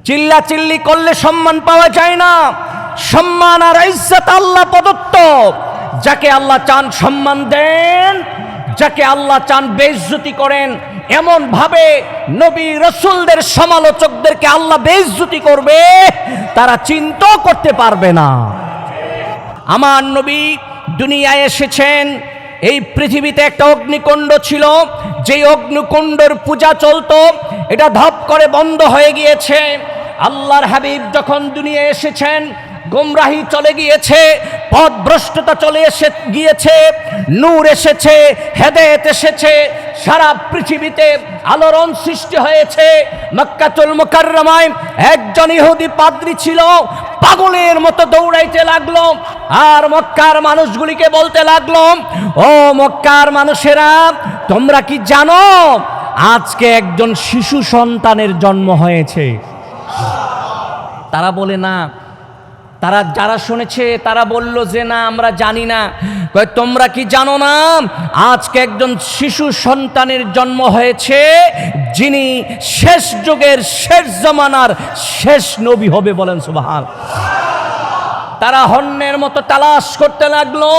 চিল্লাচিল্লি করলে সম্মান পাওয়া যায় না। সম্মান আর ইজ্জত আল্লাহ প্রদত্ত। যাকে আল্লাহ চান সম্মান দেন, যাকে আল্লাহ চান বেইজ্জতি করেন। এমন ভাবে নবী রাসূলদের সমালোচকদেরকে আল্লাহ বেইজ্জতি করবে, তারা চিন্তাও করতে পারবে না। আমার নবী দুনিয়ায় এসেছেন, এই পৃথিবীতে একটা অগ্নিকুণ্ড ছিল, যেই অগ্নিকুণ্ডের পূজা চলতো, এটা ধপ করে বন্ধ হয়ে গিয়েছে। আল্লাহর হাবিব যখন দুনিয়ায় এসেছেন, গোমরাহি চলে গিয়েছে, পথভ্রষ্টতা চলে গিয়েছে, নূর এসেছে, হেদায়েত এসেছে, সারা পৃথিবীতে আলোড়ন সৃষ্টি হয়েছে। মক্কাতুল মুকাররমায় একজন ইহুদি পাদ্রী ছিল, পাগলের মতো দৌড়াইতে লাগলো আর মক্কার মানুষগুলিকে বলতে লাগলো, ও মক্কার মানুষেরা, তোমরা কি জানো আজকে একজন শিশু সন্তানের জন্ম হয়েছে? তারা বলে না। তারা যারা শুনেছে তারা বলল যে না, আমরা জানি না। তোমরা কি জানো না আজকে একজন শিশু সন্তানের জন্ম হয়েছে, যিনি শেষ যুগের শেষ জামানার শেষ নবী হবে? বলেন সুবহানাল্লাহ। তারা হন্যের মতো তালাশ করতে লাগলো।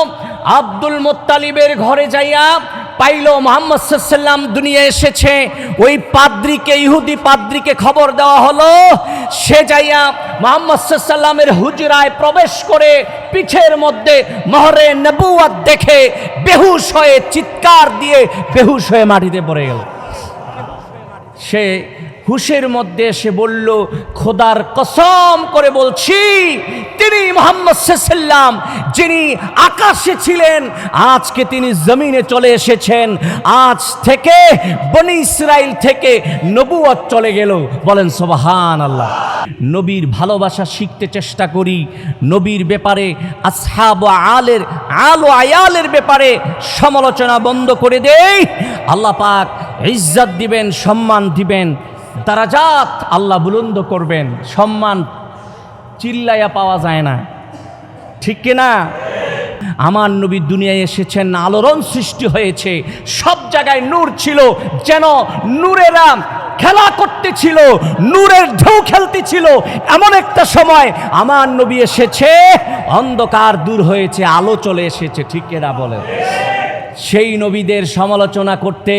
আব্দুল মুত্তালিবের ঘরে যাইয়া পাইল মুহাম্মদ সাল্লাল্লাহু আলাইহি ওয়াসাল্লাম দুনিয়া এসেছে। ওই পাদ্রীকে, ইহুদি পাদ্রীকে খবর দেওয়া হলো। সে যাইয়া মুহাম্মদ সাল্লাল্লাহু আলাইহি ওয়াসাল্লামের হুজরায় প্রবেশ করে পিঠের মধ্যে মোহরে নবুয়ত দেখে বেহুশ হয়ে, চিৎকার দিয়ে বেহুশ হয়ে মাটিতে পড়ে গেল। সে হুশের মধ্যে এসে বলল, খোদার কসম করে বলছি, তিনি মুহাম্মদ সাল্লাল্লাহু আলাইহি ওয়াসাল্লাম, যিনি আকাশে ছিলেন, আজকে তিনি জমিনে চলে এসেছেন। আজ থেকে বনি ইসরাইল থেকে নবুয়ত চলে গেল। বলেন সুবহানাল্লাহ। নবীর ভালোবাসা শিখতে চেষ্টা করি, নবীর ব্যাপারে, আসহাব আল ও আয়ালের ব্যাপারে সমালোচনা বন্ধ করে দেই। আল্লাহ পাক ইজ্জত দিবেন, সম্মান দিবেন, দারাজাত আল্লাহ বুলন্দ করবেন। সম্মান চিল্লাইয়া পাওয়া যায় না, ঠিক কিনা? আমার নবী দুনিয়ায় এসেছেন, আলোড়ন সৃষ্টি হয়েছে, সব জায়গায় নূর ছিল, যেন নূরেরা খেলা করতেছিল, নূরের ঢেউ খেলতেছিল। এমন একটা সময় আমার নবী এসেছে, অন্ধকার দূর হয়েছে, আলো চলে এসেছে, ঠিক কিনা বলেন? সেই নবীদের সমালোচনা করতে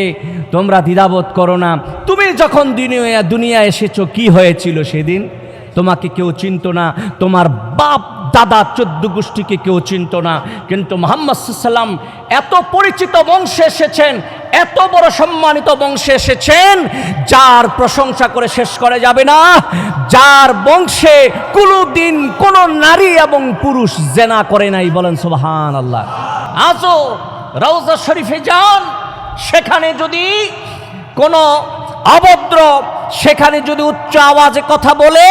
তোমরা দ্বিধাবোধ করো না। তুমি যখন দুনিয়া এসেছো, কি হয়েছিল সেদিন? তোমাকে কেউ চিনত না, তোমার বাপ দাদা 14 গোষ্ঠীকে কেউ চিনত না। কিন্তু মুহাম্মদ সাল্লাল্লাহু আলাইহি ওয়াসাল্লাম এত পরিচিত বংশে এসেছেন, এত বড় সম্মানিত বংশে এসেছেন, যার প্রশংসা করে শেষ করা যাবে না, যার বংশে কোনোদিন কোনো নারী এবং পুরুষ জেনা করে নাই। বলেন সুবহানাল্লাহ। আজও রওজা শরীফে যান, সেখানে যদি কোনো অভদ্র সেখানে যদি উচ্চ আওয়াজে কথা বলে,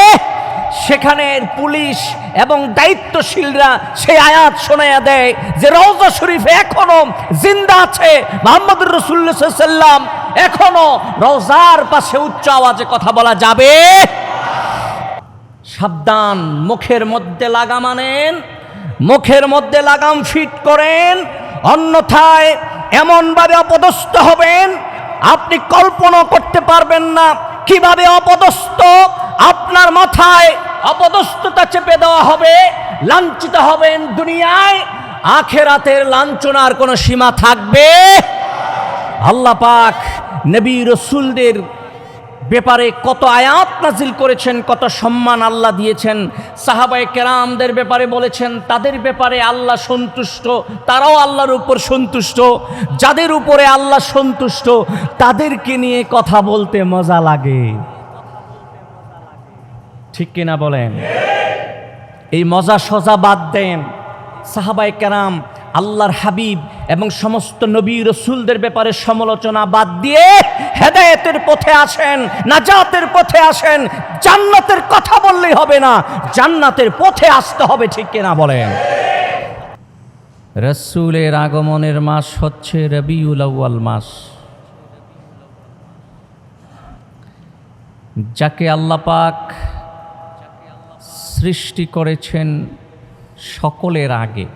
সেখানের পুলিশ এবং দায়িত্বশীলরা সেই আয়াত শোনায়া দেয় যে রওজা শরীফে এখনো জিন্দা আছে মুহাম্মদুর রাসূলুল্লাহ সাল্লাল্লাহু আলাইহি ওয়াসাল্লাম, এখনো রওজার পাশে উচ্চ আওয়াজে কথা বলা যাবে। সাবধান, মুখের মধ্যে লাগাম আনেন, মুখের মধ্যে লাগাম ফিট করেন, অন্যথায় এমনভাবে অপদস্থ হবেন আপনি কল্পনা করতে পারবেন না কিভাবে অপদস্থ আপনার মাথায় অপদস্থতা চেপে দেওয়া হবে, লাঞ্ছিত হবেন দুনিয়ায়, আখেরাতের লাঞ্ছনার কোনো সীমা থাকবে? আল্লাহ পাক নবী রাসূলদের ব্যাপারে কত আয়াত নাজিল করেছেন, কত সম্মান আল্লাহ দিয়েছেন। সাহাবায়ে কেরামদের ব্যাপারে বলেছেন তাদের ব্যাপারে আল্লাহ সন্তুষ্ট, তারাও আল্লাহর উপর সন্তুষ্ট। যাদের উপরে আল্লাহ সন্তুষ্ট তাদেরকে নিয়ে কথা বলতে মজা লাগে, ঠিক কিনা বলেন? এই মজা সজা বাদ দেন। সাহাবায়ে কেরাম, আল্লাহর হাবিব এবং সমস্ত নবী রাসূলদের ব্যাপারে সমালোচনা বাদ দিয়ে হেদায়েতের পথে আসেন, নাজাতের পথে আসেন। জান্নাতের কথা বললেই হবে না, জান্নাতের পথে আসতে হবে, ঠিক কিনা বলেন? রাসূলের আগমনের মাস হচ্ছে রবিউল আউয়াল মাস, যাকে আল্লাহ পাক সৃষ্টি করেছেন সকলের আগে।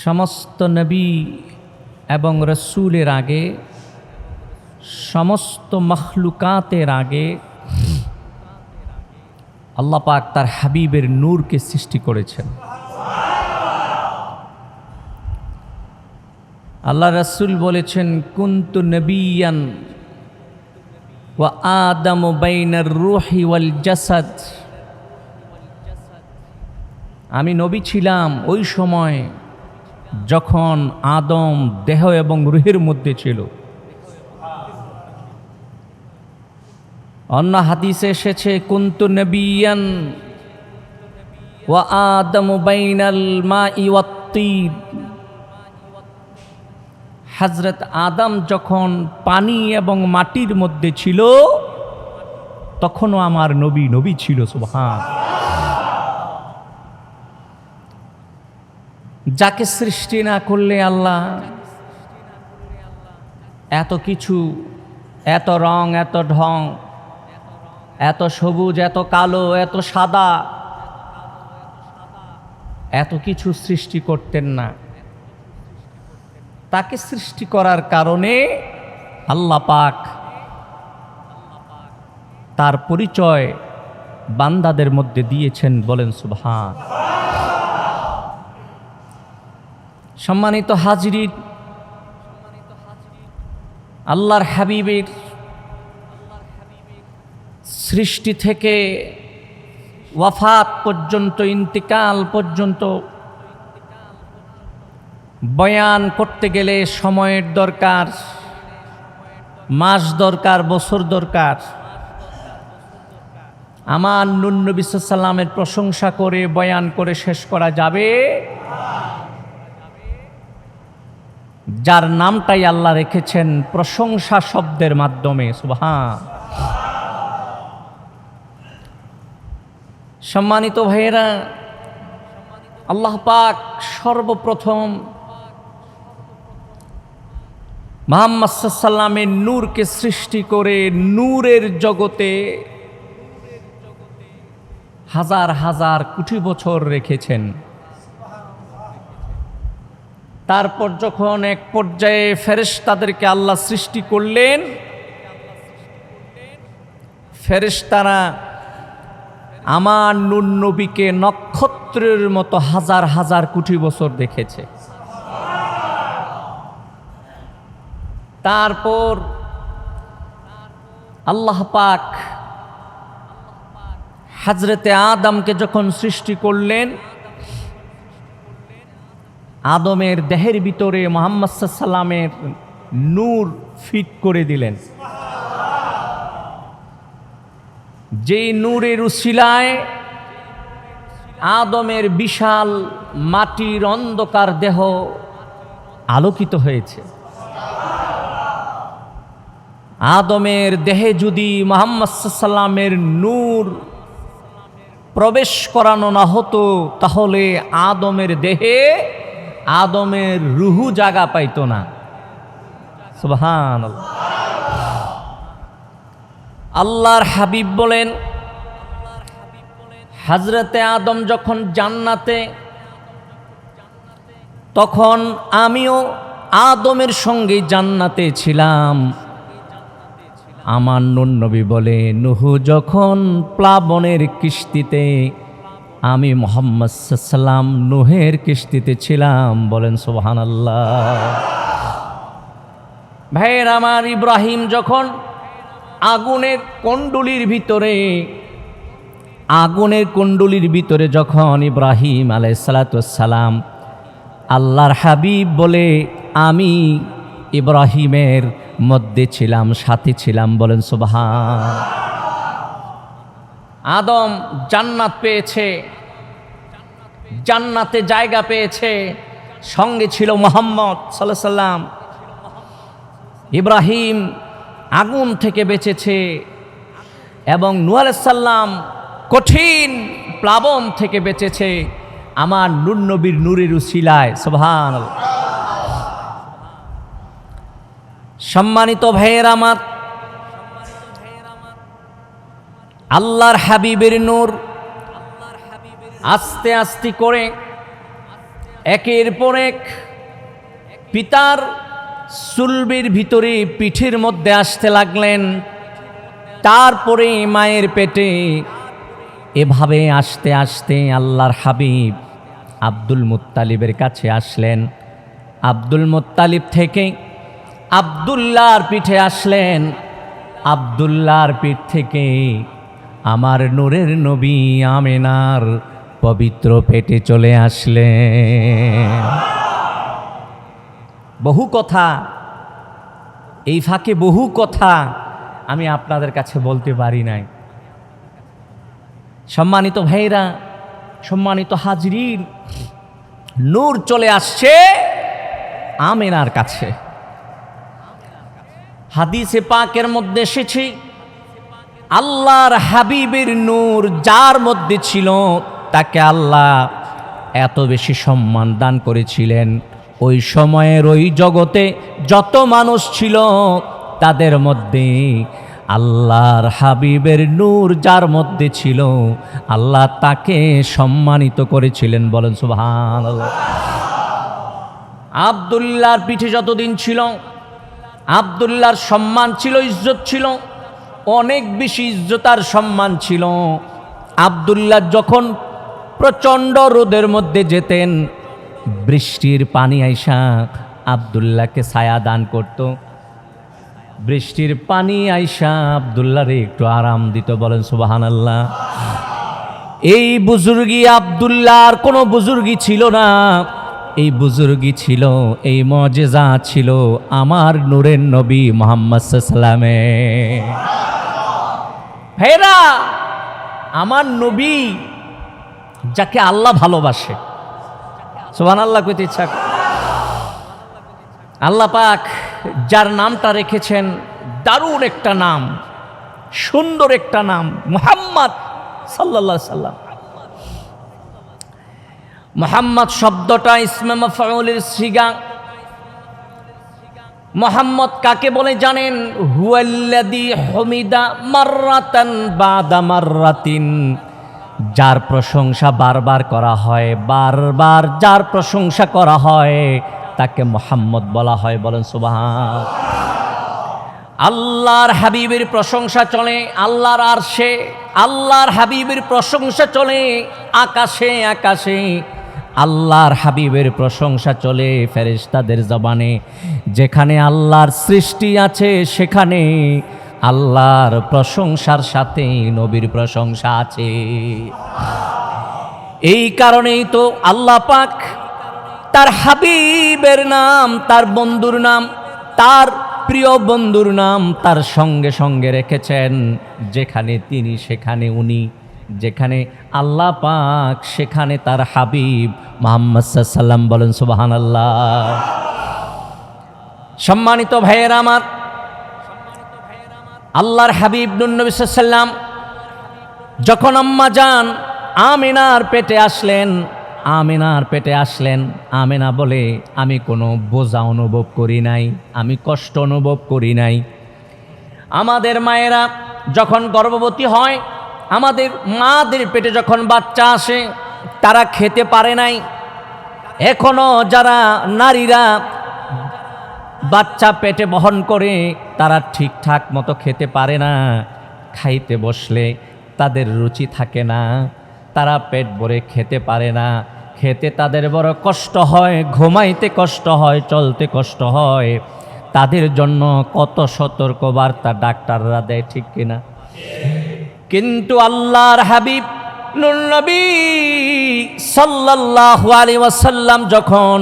সমস্ত নবী এবং রসুলের আগে সমস্ত মখলুকাতের আগে আল্লাহ পাক তার হাবিবের নূরকে সৃষ্টি করেছেন। আল্লাহ রাসূল বলেছেন, কুনতু নবিয়ান ওয়া আদামু বাইনার রূহি ওয়াল জাসাদ। আমি নবী ছিলাম ওই সময় যখন আদম দেহ এবং রূহের মধ্যে ছিল। অন্য হাদিসে এসেছে, কুনতু নবিয়ান ওয়া আদামু বাইনাল মাই ওয়াত তিন। হযরত আদম যখন পানি এবং মাটির মধ্যে ছিল তখনও আমার নবী নবী ছিল। সুবহান। যাকে সৃষ্টি না করলে আল্লাহ এত কিছু, এত রং, এত ঢং, এত সবুজ, এত কালো, এত সাদা, এত কিছু সৃষ্টি করতেন না। তাকে সৃষ্টি করার কারণে আল্লাহ পাক তার পরিচয় বান্দাদের মধ্যে দিয়েছেন। বলেন সুবহান। সম্মানিত হাজিরিন, আল্লাহর হাবিবের সৃষ্টি থেকে ওয়াফাত পর্যন্ত, ইন্তিকাল পর্যন্ত বয়ান করতে গেলে সময়ের দরকার, মাস দরকার, বছর দরকার। আমার নূর নবী সাল্লাল্লাহু আলাইহি ওয়াসাল্লামের প্রশংসা করে বয়ান করে শেষ করা যাবে? যার নামটাই আল্লাহ রেখেছেন প্রশংসা শব্দের মাধ্যমে। সুবহান। সম্মানিত ভাইয়েরা, আল্লাহ পাক সর্বপ্রথম মুহাম্মদ সাল্লাল্লাহু আলাইহি ওয়াসাল্লামের নূরকে সৃষ্টি করে নূরের জগতে হাজার হাজার কোটি বছর রেখেছেন। তারপর যখন এক পর্যায়ে ফেরেশতাদেরকে আল্লাহ সৃষ্টি করলেন, ফেরেশতারা আমার নূর নবীকে নক্ষত্রের মতো হাজার হাজার কোটি বছর দেখেছে। তারপর আল্লাহ পাক হযরতে আদমকে যখন সৃষ্টি করলেন, আদমের দেহের ভিতরে মুহাম্মদ সাল্লাল্লাহু আলাইহি ওয়াসাল্লামের নূর ফিট করে দিলেন। যেই নূরের উসিলায় আদমের বিশাল মাটির অন্ধকার দেহ আলোকিত হয়েছে। আদমের দেহে যদি মুহাম্মদ সাল্লাল্লাহু আলাইহি ওয়াসাল্লামের নূর প্রবেশ করানো না হতো, তাহলে আদমের দেহে আদমের রুহু জায়গা পাইতো না। সুবহানাল্লাহ। আল্লাহর হাবিব বলেন, হযরতে আদম যখন জান্নাতে, তখন আমিও আদমের সঙ্গে জান্নাতে ছিলাম। আমার নূর নবী বলে, নূহ যখন প্লাবনের কিস্তিতে, আমি মুহাম্মদ সাল্লাল্লাহু আলাইহি ওয়াসাল্লাম নূহের কিস্তিতে ছিলাম। বলেন সুবহানাল্লাহ। ভাইয়ের আমার, ইব্রাহিম যখন আগুনের কুণ্ডলীর ভিতরে যখন ইব্রাহিম আলাইহিস সালাতু ওয়াস সালাম, আল্লাহর হাবিব বলে, আমি ইব্রাহিমের মধ্যে ছিলাম, সাথে ছিলাম। বলেন সুবহান। আদম জান্নাত পেয়েছে, জান্নাতে জায়গা পেয়েছে, সঙ্গে ছিল মুহাম্মদ সাল্লাল্লাহু আলাইহি ওয়াসাল্লাম। ইব্রাহিম আগুন থেকে বেঁচেছে এবং নূহ আলাইহিস সালাম কঠিন প্লাবন থেকে বেঁচেছে আমার নূর নবীর নূরের উসিলায়। সুবহানাল্লাহ। সম্মানিত ভাইয়েরা আমার, আল্লাহর হাবিবের নূর আস্তে আস্তে করে একের পর এক পিতার সুলবির ভিতরে পিঠের মধ্যে আসতে লাগলেন, তারপরে মায়ের পেটে এভাবে আসতে আসতে আল্লাহর হাবিব আব্দুল মুত্তালিবের কাছে আসলেন। আব্দুল মুত্তালিব থেকে আব্দুল্লাহর পিঠে আসলেন, আব্দুল্লাহর পিঠ থেকে আমার নূরের নবী আমেনার পবিত্র পেটে চলে আসলেন। বহু কথা, এই ফাঁকে বহু কথা আমি আপনাদের কাছে বলতে পারি নাই। সম্মানিত ভাইরা, সম্মানিত হাজরিন, নূর চলে আসছে আমেনার কাছে। হাদিসে পাকের মধ্যে এসেছে আল্লাহর হাবিবের নূর যার মধ্যে ছিল তাকে আল্লাহ এত বেশি সম্মান দান করেছিলেন, ওই সময়ের ওই জগতে যত মানুষ ছিল তাদের মধ্যে আল্লাহর হাবিবের নূর যার মধ্যে ছিল আল্লাহ তাকে সম্মানিত করেছিলেন। বলেন সুবহানাল্লাহ। আব্দুল্লাহর পিঠে যতদিন ছিল আব্দুল্লাহর সম্মান ছিল, ইজ্জত ছিল, অনেক বেশি ইজ্জত আর সম্মান ছিল। আব্দুল্লাহ যখন প্রচণ্ড রোদের মধ্যে যেতেন, বৃষ্টির পানি আইসা আব্দুল্লাহকে ছায়া দান করত, বৃষ্টির পানি আইসা আব্দুল্লাহরে একটু আরাম দিত। বলেন সুবহানাল্লাহ। এই বুজুর্গি আব্দুল্লাহ আর কোনো বুজুর্গি ছিল না, এই বুজুর্গি ছিল, এই মুজিজা ছিল আমার নূরের নবী মুহাম্মদ সাল্লাল্লাহু আলাইহি ওয়াসাল্লাম। ভাইরা, আমার নবী যাকে আল্লাহ ভালোবাসে, সুবহানাল্লাহ কইতে ইচ্ছা করে। আল্লাহ পাক যার নামটা রেখেছেন দারুণ একটা নাম, সুন্দর একটা নাম, মুহাম্মদ সাল্লাল্লাহু আলাইহি সাল্লাম। মুহাম্মদ শব্দটা ইসমে মাফউলের সিগা। মুহাম্মদ কাকে বলে জানেন? হুয়াল্লাযী হুমিদা মাররাতান বাদা মাররাতিন, যার প্রশংসা বারবার করা হয়, বারবার যার প্রশংসা করা হয় তাকে মুহাম্মদ বলা হয়। বলেন সুবহান। আল্লাহর হাবিবের প্রশংসা চলে আল্লাহর আরশে, আল্লাহর হাবিবের প্রশংসা চলে আকাশে আকাশে, আল্লাহর হাবিবের প্রশংসা চলে ফেরেশতাদের জবানে। যেখানে আল্লাহর সৃষ্টি আছে সেখানে আল্লাহর প্রশংসার সাথে নবীর প্রশংসা আছে। এই কারণেই তো আল্লাহ পাক তার হাবিবের নাম, তার বন্ধুর নাম, তার প্রিয় বন্ধুর নাম তার সঙ্গে সঙ্গে রেখেছেন। যেখানে তিনি সেখানে উনি, যেখানে আল্লাহ পাক সেখানে তার হাবিব মুহাম্মদ সাল্লাল্লাহু আলাইহি ওয়াসাল্লাম। বলেন সুবহানাল্লাহ। সম্মানিত ভাইয়েরা আমার, আল্লাহর হাবিব নবী সাল্লাল্লাহু আলাইহি ওয়াসাল্লাম যখন আম্মা জান আমিনার পেটে আসলেন, আমিনার পেটে আসলেন, আমিনা বলে আমি কোনো বোঝা অনুভব করি নাই, আমি কষ্ট অনুভব করি নাই। আমাদের মায়েরা যখন গর্ভবতী হয়, আমাদের মাদের পেটে যখন বাচ্চা আসে তারা খেতে পারে নাই। এখনো যারা নারীরা বাচ্চা পেটে বহন করে তারা ঠিকঠাক মতো খেতে পারে না, খাইতে বসলে তাদের রুচি থাকে না, তারা পেট ভরে খেতে পারে না, খেতে তাদের বড় কষ্ট হয়, ঘুমাইতে কষ্ট হয়, চলতে কষ্ট হয়। তাদের জন্য কত সতর্কবার্তা ডাক্তাররা দেয়, ঠিক কিনা? কিন্তু আল্লাহর হাবিব নূর নবী সাল্লাল্লাহু আলাইহি ওয়াসাল্লাম যখন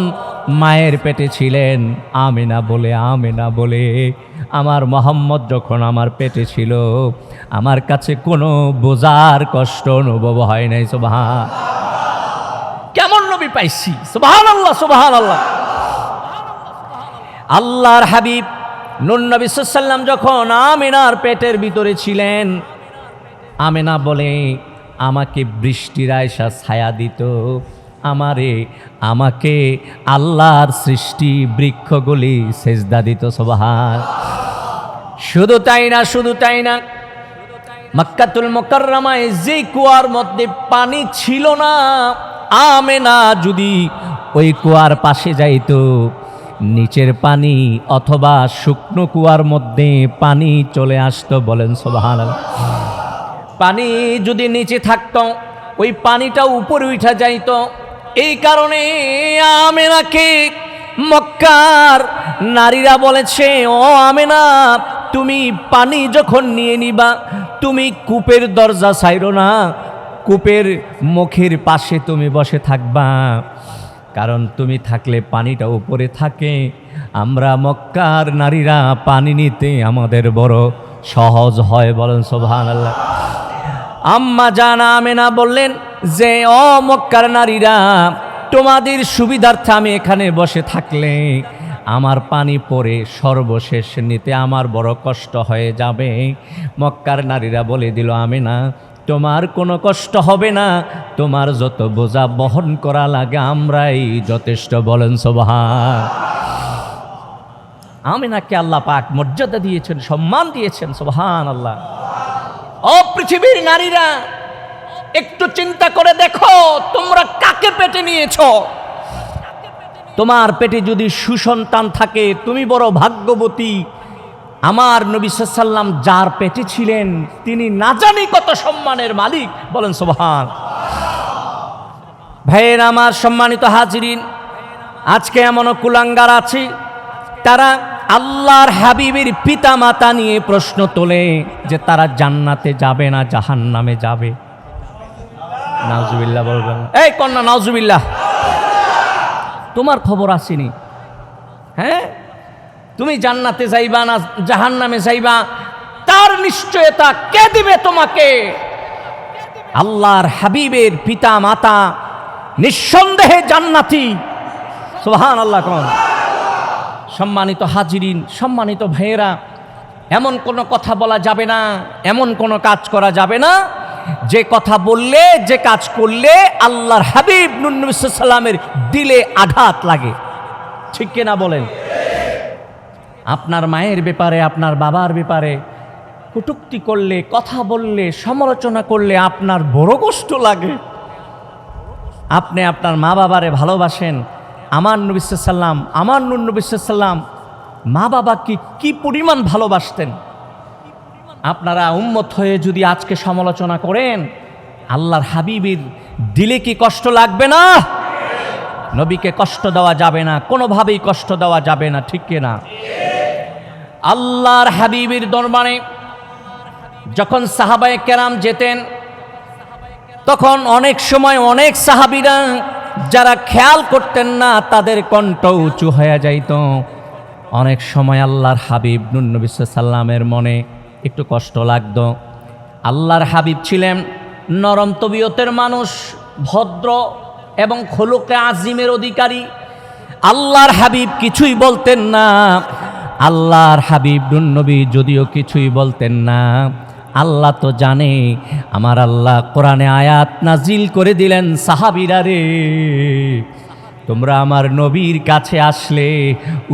মায়ের পেটে ছিলেন, আমিনা বলে আমার মুহাম্মদ যখন আমার পেটে ছিল, আমার কাছে কোনো বোঝার কষ্ট অনুভব হয় নাই। সুবহান। কেমন নবী পাইছি! সুবহানাল্লাহ, সুবহানাল্লাহ। আল্লাহর হাবিব নূর নবী সাল্লাল্লাহু আলাইহি ওয়াসাল্লাম যখন আমিনার পেটের ভিতরে ছিলেন, আমিনা বলে আমাকে বৃষ্টির আয়সা ছায়া দিত, আমাকে আল্লাহর সৃষ্টি বৃক্ষগুলি সেজদা দিত। সুবহান। শুধু তাই না, মক্কাতুল মুকাররমায় যে কুয়ার মধ্যে পানি ছিল না, আমিনা যদি ওই কুয়ার পাশে যাইতো, নিচের পানি অথবা শুকনো কুয়ার মধ্যে পানি চলে আসতো, বলেন সুবহানাল্লাহ। পানি যদি নিচে থাকতো ওই পানিটা উপরে উঠা যাইতো। এই কারণে আমেনাকে মক্কার নারীরা বলেছে, ও আমেনা, তুমি পানি যখন নিয়ে নিবা তুমি কূপের দরজা ছাইরো না, কূপের মুখের পাশে তুমি বসে থাকবা, কারণ তুমি থাকলে পানিটা উপরে থাকে। আমরা মক্কার নারীরা পানি নিতে আমাদের বড় সহজ হয়, বলেন সুবহানাল্লাহ। আম্মা জানা আমেনা বললেন যে, ও মক্কার নারীরা, তোমাদের সুবিধার্থে আমি এখানে বসে থাকলে আমার পানি পরে সর্বশেষ নিতে আমার বড় কষ্ট হয়ে যাবে। মক্কার নারীরা বলে দিল, আমেনা, তোমার কোনো কষ্ট হবে না, তোমার যত বোঝা বহন করা লাগে আমরাই যথেষ্ট, বলেন সুবহান। আমেনাকে আল্লাহ পাক মর্যাদা দিয়েছেন, সম্মান দিয়েছেন, সুবহানাল্লাহ। ও পৃথিবীর নারীরা, একটু চিন্তা করে দেখো তোমরা কাকে পেটে নিয়েছো। তোমার পেটে যদি সুসন্তান থাকে তুমি বড় ভাগ্যবতী। আমার নবী সাল্লাল্লাহু আলাইহি ওয়াসাল্লাম যার পেটে ছিলেন তিনি না জানি কত সম্মানের মালিক, বলেন সুবহান। ভাইয়ের আমার, সম্মানিত হাজিরিন, আজকে এমনও কুলাঙ্গার আছে তারা আল্লাহর হাবিবের পিতা মাতা নিয়ে প্রশ্ন তোলে যে তারা জান্নাতে যাবে না জাহান্নামে যাবে। নাউজুবিল্লাহ বলবেন, এই কন্যা নাউজুবিল্লাহ, তোমার খবর আসেনি? হ্যাঁ, তুমি জান্নাতে যাইবা না জাহান্নামে যাইবা তার নিশ্চয়তা কে দিবে তোমাকে? আল্লাহর হাবিবের পিতা মাতা নিঃসন্দেহে জান্নাতি, সুবহানাল্লাহ। কোন সম্মানিত হাজিরিন, সম্মানিত ভাইয়েরা, এমন কোনো কথা বলা যাবে না, এমন কোনো কাজ করা যাবে না যে কথা বললে, যে কাজ করলে আল্লাহর হাবিব নূর নবী সাল্লাল্লাহু আলাইহি ওয়াসাল্লামের দিলে আঘাত লাগে, ঠিক কিনা বলেন? আপনার মায়ের ব্যাপারে, আপনার বাবার ব্যাপারে কটূক্তি করলে, কথা বললে, সমালোচনা করলে আপনার বড় কষ্ট লাগে। আপনি আপনার মা বাবারে ভালোবাসেন। আমার নবী সাল্লাল্লাহু আলাইহি ওয়াসাল্লাম, আমার নূর নবী সাল্লাল্লাহু আলাইহি ওয়াসাল্লাম মা বাবাকে কি পরিমাণ ভালোবাসতেন। আপনারা উম্মত হয়ে যদি আজকে সমালোচনা করেন, আল্লাহর হাবিবের দিলে কি কষ্ট লাগবে না? নবীকে কষ্ট দেওয়া যাবে না, কোনোভাবেই কষ্ট দেওয়া যাবে না, ঠিক কিনা? আল্লাহর হাবিবের দরবারে যখন সাহাবায়ে কেরাম যেতেন তখন অনেক সময় অনেক সাহাবীরা যারা খেয়াল করতেন না তাদের কণ্ঠ উঁচু হয়ে যাইত। অনেক সময় আল্লাহর হাবিব নূর নবী সাল্লাল্লাহু আলাইহি ওয়াসাল্লামের মনে একটু কষ্ট লাগতো। আল্লাহর হাবিব ছিলেন নরম তবিয়তের মানুষ, ভদ্র এবং খুলুকে আজিমের অধিকারী। আল্লাহর হাবিব কিছুই বলতেন না। আল্লাহর হাবিব নূর নবী যদিও কিছুই বলতেন না, আল্লাহ তো জানে। আমার আল্লাহ কোরআনে আয়াত নাজিল করে দিলেন, সাহাবীরা রে, তোমরা আমার নবীর কাছে আসলে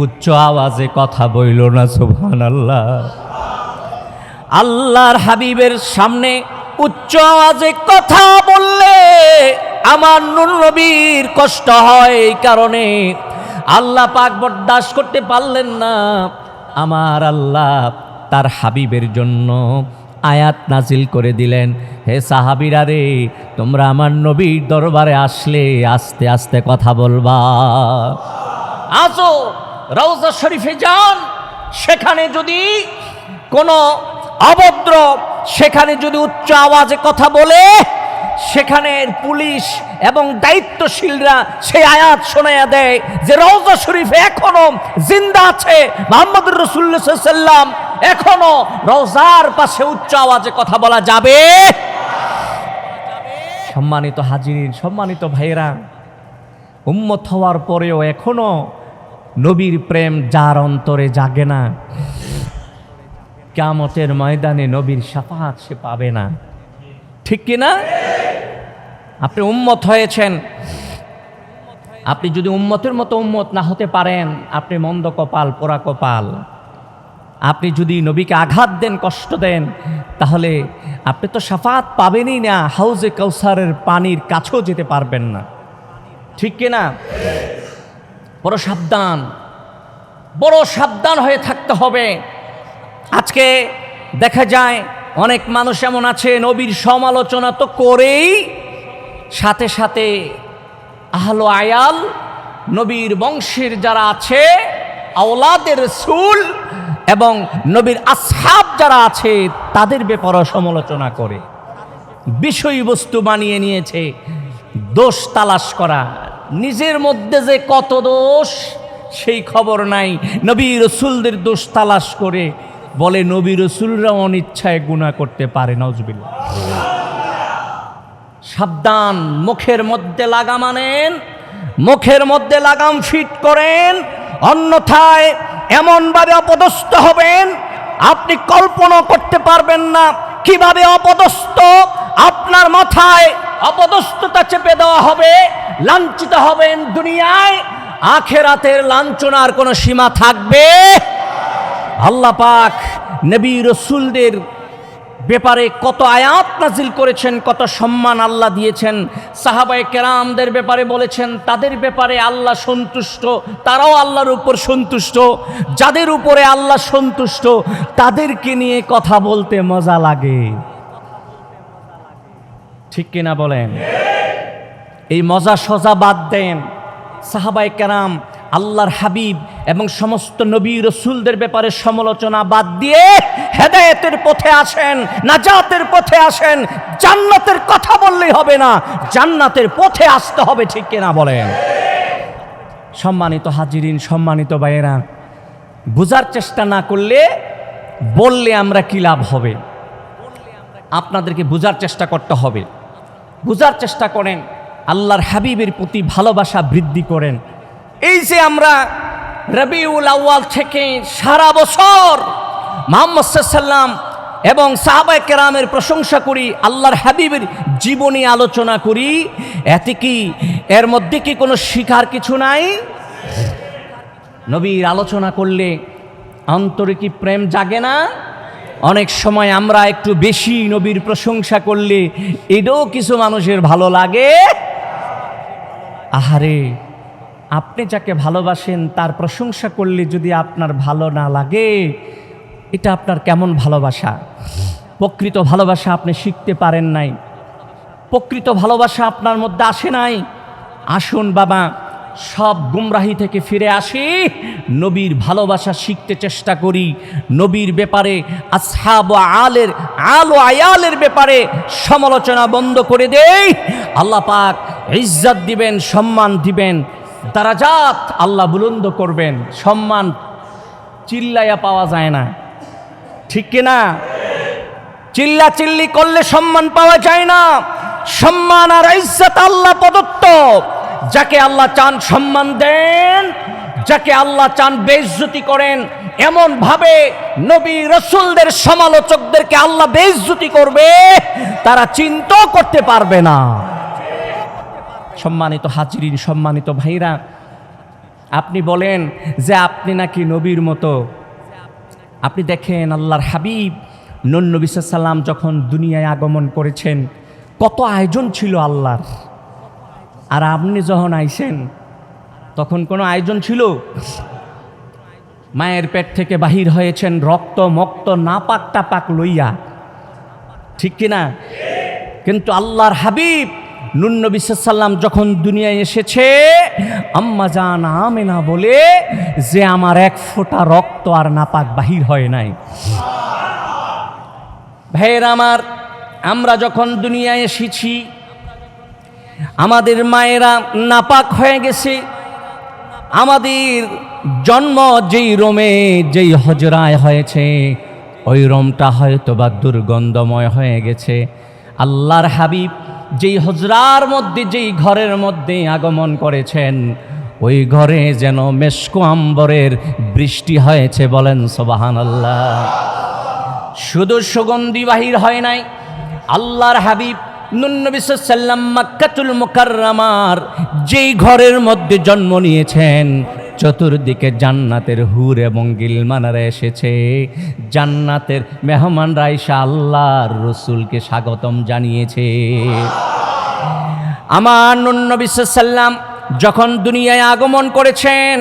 উচ্চ আওয়াজে কথা বইল না, সুবহানাল্লাহ। আল্লাহর হাবিবের সামনে উচ্চ আওয়াজে কথা বললে আমার নূর নবীর কষ্ট হয়। এই কারণে আল্লাহ পাক বরদাস্ত করতে পারলেন না। আমার আল্লাহ তার হাবিবের জন্য আয়াত নাজিল করে দিলেন, হে সাহাবীরা রে, তোমরা আমার নবীর দরবারে আসলে আস্তে আস্তে কথা বলবা। আসো রওজা শরীফে যান, সেখানে যদি কোনো অভদ্র সেখানে যদি উচ্চ আওয়াজে কথা বলে, সেখানের পুলিশ এবং দায়িত্বশীলরা সেই আয়াত শোনায়া দেয় যে রওজা শরীফে এখনো জিন্দা আছে মুহাম্মদুর রাসূলুল্লাহ সাল্লাল্লাহু আলাইহি ওয়াসাল্লাম, এখনো রওজার পাশে উচ্চ আওয়াজে কথা বলা যাবে। সম্মানিত হাজিরিন, সম্মানিত ভাইয়েরা, উম্মত হওয়ার পরেও এখনো নবীর প্রেম যার অন্তরে জাগে না, কিয়ামতের ময়দানে নবীর শাফাআত সে পাবে না, ঠিক কিনা? আপনি উম্মত হয়েছেন, আপনি যদি উম্মতের মতো উম্মত না হতে পারেন, আপনি মন্দ কপাল, পোড়া কপাল। আপনি যদি নবীকে আঘাত দেন, কষ্ট দেন, তাহলে আপনি তো শাফাআত পাবেনই না, হাউজে কাউসারের পানির কাছেও যেতে পারবেন না, ঠিক কিনা? বড় সাবধান, বড় সাবধান হয়ে থাকতে হবে। আজকে দেখা যায় অনেক মানুষ এমন আছে, নবীর সমালোচনা তো করেই সাথে সাথে আহলে আয়াল, নবীর বংশের যারা আছে, আওলাদের রাসূল এবং নবীর আসহাব যারা আছে তাদের ব্যাপারে সমালোচনা করে, বিষয়বস্তু বানিয়ে নিয়েছে দোষ তালাশ করা। নিজের মধ্যে যে কত দোষ সেই খবর নাই, নবী রাসূলদের দোষ তালাশ করে বলে নবী রাসূলরা অনিচ্ছায় গুনাহ করতে পারে। নাউজুবিল্লাহ। সাবধান, মুখের মধ্যে লাগাম আনেন, মুখের মধ্যে লাগাম ফিট করেন, অন্যথায় এমনভাবে অপদস্থ হবেন আপনি কল্পনা করতে পারবেন না কিভাবে অপদস্থ আপনার মাথায় অপদস্থতা চেপে দেওয়া হবে, লাঞ্ছিত হবেন দুনিয়ায়, আখিরাতের লাঞ্ছনার কোনো সীমা থাকবে। আল্লাহ পাক নবী রাসূলদের ব্যাপারে কত আয়াত নাজিল করেছেন, কত সম্মান আল্লাহ দিয়েছেন। সাহাবায়ে কেরামদের ব্যাপারে বলেছেন তাদের ব্যাপারে আল্লাহ সন্তুষ্ট, তারাও আল্লাহর উপর সন্তুষ্ট। যাদের উপরে আল্লাহ সন্তুষ্ট তাদেরকে নিয়ে কথা বলতে মজা লাগে, ঠিক কিনা বলেন? এই মজা সজা বাদ দেন। সাহাবায়ে কেরাম, আল্লাহর হাবিব এবং সমস্ত নবী রাসূলদের ব্যাপারে সমালোচনা বাদ দিয়ে হেদায়েতের পথে আসেন, নাজাতের পথে আসেন। জান্নাতের কথা বললেই হবে না, জান্নাতের পথে আসতে হবে, ঠিক কিনা বলেন? সম্মানিত হাজিরিন, সম্মানিত ভাইয়েরা, বোঝার চেষ্টা না করলে বললে আমরা কি লাভ হবে? আপনাদেরকে বোঝার চেষ্টা করতে হবে। বোঝার চেষ্টা করেন, আল্লাহর হাবিবের প্রতি ভালোবাসা বৃদ্ধি করেন। এই যে আমরা রবিউল আউয়াল থেকে সারা বছর মুহাম্মদ সাল্লাল্লাহু আলাইহি ওয়াসাল্লাম এবং সাহাবায়ে কেরামের প্রশংসা করি, আল্লাহর হাবিবের জীবনী আলোচনা করি, এতে কি এর মধ্যে কি কোনো শিখার কিছু নাই? নবীর আলোচনা করলে অন্তরে কি প্রেম জাগে না? অনেক সময় আমরা একটু বেশি নবীর প্রশংসা করলে এটাও কিছু মানুষের ভালো লাগে। আহারে, আপনি যাকে ভালোবাসেন তার প্রশংসা করলে যদি আপনার ভালো না লাগে, এটা আপনার কেমন ভালোবাসা? প্রকৃত ভালোবাসা আপনি শিখতে পারেন নাই, প্রকৃত ভালোবাসা আপনার মধ্যে আসে নাই। আসুন বাবা, সব গুমরাহি থেকে ফিরে আসি, নবীর ভালোবাসা শিখতে চেষ্টা করি। নবীর ব্যাপারে, আসহাব আল আয়ালের ব্যাপারে সমালোচনা বন্ধ করে দেই। আল্লাহ পাক ইজ্জত দিবেন, সম্মান দিবেন, দারাজাত আল্লাহ বুলন্দ করবেন। সম্মান চিল্লাইয়া পাওয়া যায় না, ঠিক কিনা? চিল্লা চিল্লি করলে সম্মান পাওয়া যায় না। সম্মান আর ইজ্জত আল্লাহ প্রদত্ত। যাকে আল্লাহ চান সম্মান দেন, যাকে আল্লাহ চান বেইজ্জতি করেন। এমন ভাবে নবী রাসূলদের সমালোচকদেরকে আল্লাহ বেইজ্জতি করবে, তারা চিন্তাও করতে পারবে না। সম্মানিত হাজিরিন, সম্মানিত ভাইরা, আপনি বলেন যে আপনি নাকি নবীর মতো। আপনি দেখেন আল্লাহর হাবিব নূর নবী সাল্লাল্লাহু আলাইহি ওয়াসাল্লাম যখন দুনিয়ায় আগমন করেছেন, কত আয়োজন ছিল আল্লাহর। আর আপনি যখন আইছেন তখন কোনো আয়োজন ছিল? মায়ের পেট থেকে বাহির হয়েছেন রক্ত মক্ত নাপাক টাপাক লইয়া, ঠিক কিনা? কিন্তু আল্লাহর হাবিব নূর নবী সাল্লাল্লাহু আলাইহি ওয়াসাল্লাম যখন দুনিয়ায় এসেছে, আম্মা জান আমেনা বলে যে আমার এক ফোঁটা রক্ত আর নাপাক বাহির হয় নাই। ভাইয়ের আমার, আমরা যখন দুনিয়ায় এসেছি আমাদের মায়েরা নাপাক হয়ে গেছে। আমাদের জন্ম যেই রোমে, যেই হজরায় হয়েছে, ওই রোমটা হয়তো বা দুর্গন্ধময় হয়ে গেছে। আল্লাহর হাবিব যেই হজরার মধ্যে, যেই ঘরের মধ্যে আগমন করেছেন, ওই ঘরে যেন মেশকো আম্বরের বৃষ্টি হয়েছে। বলেন সুবহানাল্লাহ। শুধু সুগন্ধি বাহির হয় নাই, আল্লাহর হাবিব নূর নবী সাল্লাল্লাহু আলাইহি ওয়াসাল্লাম মক্কাতুল মুকাররমার যেই ঘরের মধ্যে জন্ম নিয়েছেন, চতুর্দিকে জান্নাতের হুর এবং গিলমানরা এসেছে। জান্নাতের মেহমানরা এসে আল্লাহর রাসূলকে স্বাগতম জানিয়েছে। আমার নূর নবী সাল্লাল্লাহু আলাইহি ওয়াসাল্লাম যখন দুনিয়ায় আগমন করেছেন,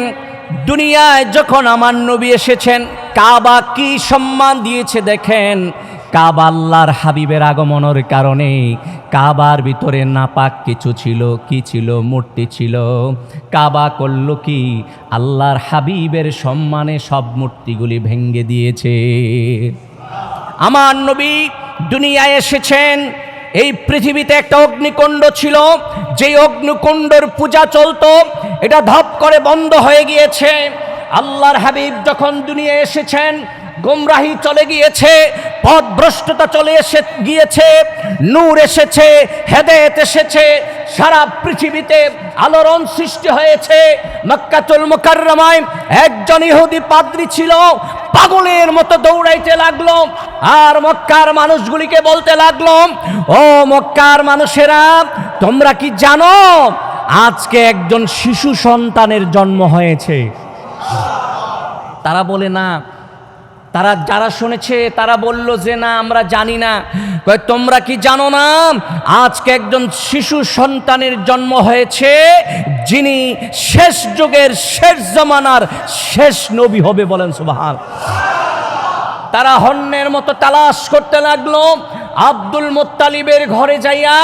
দুনিয়ায় যখন আমার নবী এসেছেন, কাবা কি সম্মান দিয়েছে দেখেন। কাবা আল্লাহর হাবিবের আগমনের কারণে কাবার ভিতরে নাপাক কিছু ছিল, কি ছিল? মূর্তি ছিল। কাবা করল কি? আল্লাহর হাবিবের সম্মানে সব মূর্তিগুলি ভেঙ্গে দিয়েছে। আমার নবী দুনিয়ায় এসেছেন, এই পৃথিবীতে একটা অগ্নিকুণ্ড ছিল, যেই অগ্নিকুণ্ডের পূজা চলতো, এটা ধপ করে বন্ধ হয়ে গিয়েছে। আল্লাহর হাবিব যখন দুনিয়ায় এসেছেন, গোমরাহি চলে গিয়েছে, পথভ্রষ্টতা চলে গিয়েছে, নূর এসেছে, হেদায়েত এসেছে, সারা পৃথিবীতে আলোড়ন সৃষ্টি হয়েছে। মক্কাতুল মুকাররমায় একজন ইহুদি পাদ্রী ছিল, পাগলের মতো দৌড়াইতে লাগলো, আর মক্কার মানুষগুলিকে বলতে লাগলো, ও মক্কার মানুষেরা, তোমরা কি জানো আজকে একজন শিশু সন্তানের জন্ম হয়েছে? তারা বলে না। তারা যারা শুনেছে তারা বলল যে না, আমরা জানি না। কয় তোমরা কি জানো না আজকে একজন শিশু সন্তানের জন্ম হয়েছে, যিনি শেষ যুগের শেষ জামানার শেষ নবী হবে? বলেন সুবহান। তারা হন্যের মতো তালাশ করতে লাগলো। আব্দুল মুত্তালিবের ঘরে যাইয়া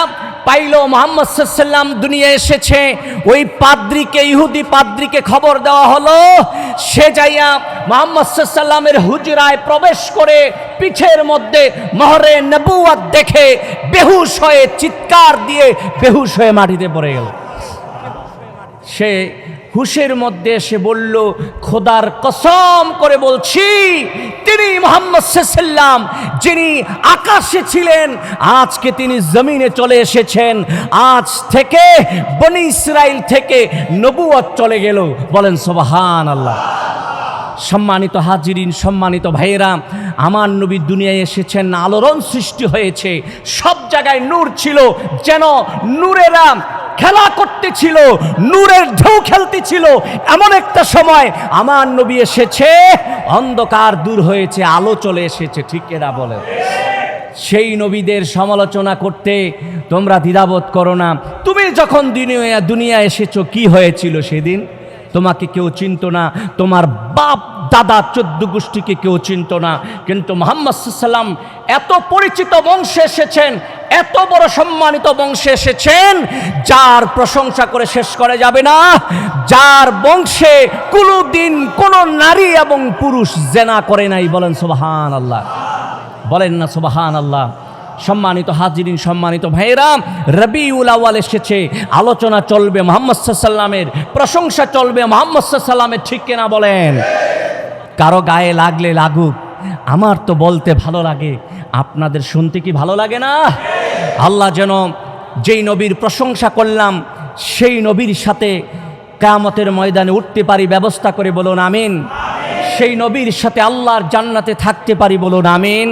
পাইল মুহাম্মদ সাল্লাল্লাহু আলাইহি ওয়াসাল্লাম দুনিয়ায় এসেছে। ওই পাদ্রীকে, ইহুদি পাদ্রীকে খবর দেওয়া হলো। সে যাইয়া মুহাম্মদ সাল্লাল্লাহু আলাইহি ওয়াসাল্লামের হুজরায় প্রবেশ করে পিঠের মধ্যে মোহরে নবুয়ত দেখে বেহুশ হয়ে চিৎকার দিয়ে বেহুশ হয়ে মাটিতে পড়ে গেল। সে হুশের মধ্যে এসে বলল, খোদার কসম করে বলছি, তিনি মুহাম্মদ সাল্লাল্লাহু আলাইহি ওয়াসাল্লাম, যিনি আকাশে ছিলেন, আজকে তিনি জমিনে চলে এসেছেন। আজ থেকে বনি ইসরাইল থেকে নবুয়ত চলে গেল। বলেন সুবহানাল্লাহ। সম্মানিত হাজিরিন, সম্মানিত ভাইয়েরা, আমার নবী দুনিয়ায় এসেছেন, আলোড়ন সৃষ্টি হয়েছে, সব জায়গায় নূর ছিল, যেন নূরেরা খেলা করতেছিল, নূরের ঢেউ খেলতেছিল। এমন একটা সময় আমার নবী এসেছে, অন্ধকার দূর হয়েছে, আলো চলে এসেছে। ঠিক এরা বলে। সেই নবীদের সমালোচনা করতে তোমরা দ্বিধাবোধ করো না। তুমি যখন দুনিয়া এসেছো, কি হয়েছিল সেদিন? তোমাকে কেউ চিনত না, তোমার বাপ দাদা 14 গোষ্ঠীকে কেউ চিনত না। কিন্তু মুহাম্মদ সাল্লাল্লাহু আলাইহি ওয়াসাল্লাম এত পরিচিত বংশে এসেছেন, এত বড় সম্মানিত বংশে এসেছেন, যার প্রশংসা করে শেষ করা যাবে না, যার বংশে কোনোদিন কোনো নারী এবং পুরুষ জেনা করে নাই। বলেন সুবহানাল্লাহ। বলেন না সুবহানাল্লাহ। সম্মানিত হাজিরিন, সম্মানিত ভাইয়েরা, রবিউল আউয়াল এসেছে, আলোচনা চলবে মুহাম্মদ সাল্লাল্লাহু আলাইহি ওয়াসাল্লামের, প্রশংসা চলবে মুহাম্মদ সাল্লাল্লাহু আলাইহি ওয়াসাল্লামের। ঠিক কিনা বলেন? কারো গায়ে লাগলে লাগুক, আমার তো বলতে ভালো লাগে, আপনাদের শুনতে কি ভালো লাগে না? আল্লাহ যেন যেই নবীর প্রশংসা করলাম, সেই নবীর সাথে কিয়ামতের ময়দানে উঠতে পারি ব্যবস্থা করে বলুন আমিন। সেই নবীর সাথে আল্লাহর জান্নাতে থাকতে পারি বলুন আমিন।